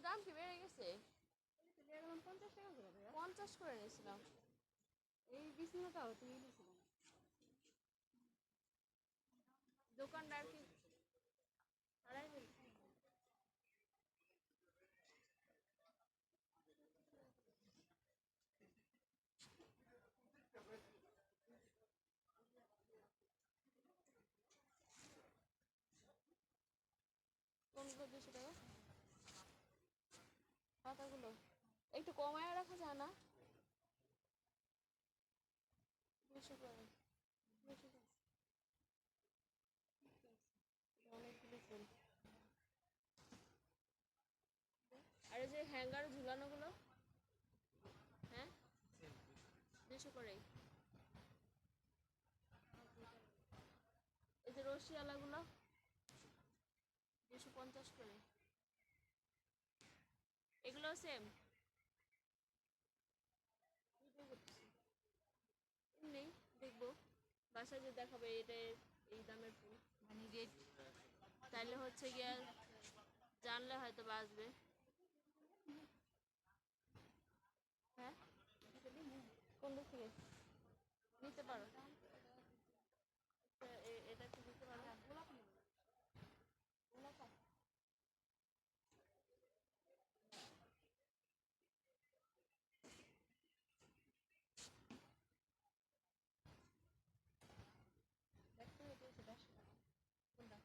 দাম কি বেড়ে গেছে? 50 টাকা করে ভাইয়া। 50 করে নিয়েছিলাম। এই বিছানাটাও তুমি নিয়েছিলে না? দোকানদার কি আড়াই দিন? কোনগুলো 200 টাকা? পাতাগুলো একটু কমায় রাখা যায় না? 200 করে। 200 টাকা। অনেকগুলো ফুল। আর এই যে হ্যাঙ্গার ঝুলানোগুলো, হ্যাঁ 200 করেই। এই যে রশিয়ালাগুলো 250 করে। এগুলো সেম এমনি দেখবো, বাসায় যে দেখাবে এটা এই দামের ফুল মানে রেড তাইলে হচ্ছে গিয়া জানলে হয়তো বাঁচবে। হ্যাঁ কোন দিক থেকে নিতে পারো? এটা কি নিতে পারো? গোলাপ নেব। গোলাপ দেখতে হইতে 10 টাকা। কোনটা?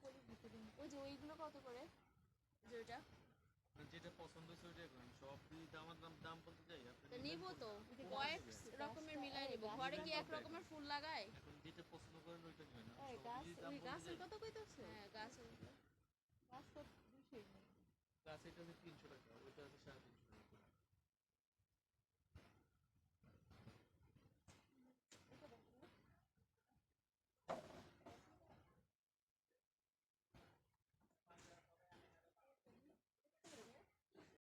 কলির ভিতরে ওই যে ওইগুলো কত করে? যে ওইটা যেটা পছন্দ হয়েছে ওইটাই করেন। সব যদি আমার দাম বলতে যাই আপনি তা নিবেন নিবো তো, কোনটা? কয়েক নিবেন। রকমের মিলাই নিবো। ঘরে কি এক রকমের ফুল লাগায়? এখন যেটা পছন্দ করেন ওইটা নেবেন। এই সব গাছ যদি দাম ওই বলতে গাছের যাই কত কইতেছো? হ্যাঁ গাছের গাছ কত 200 গাছ এটা হচ্ছে 300 টাকা।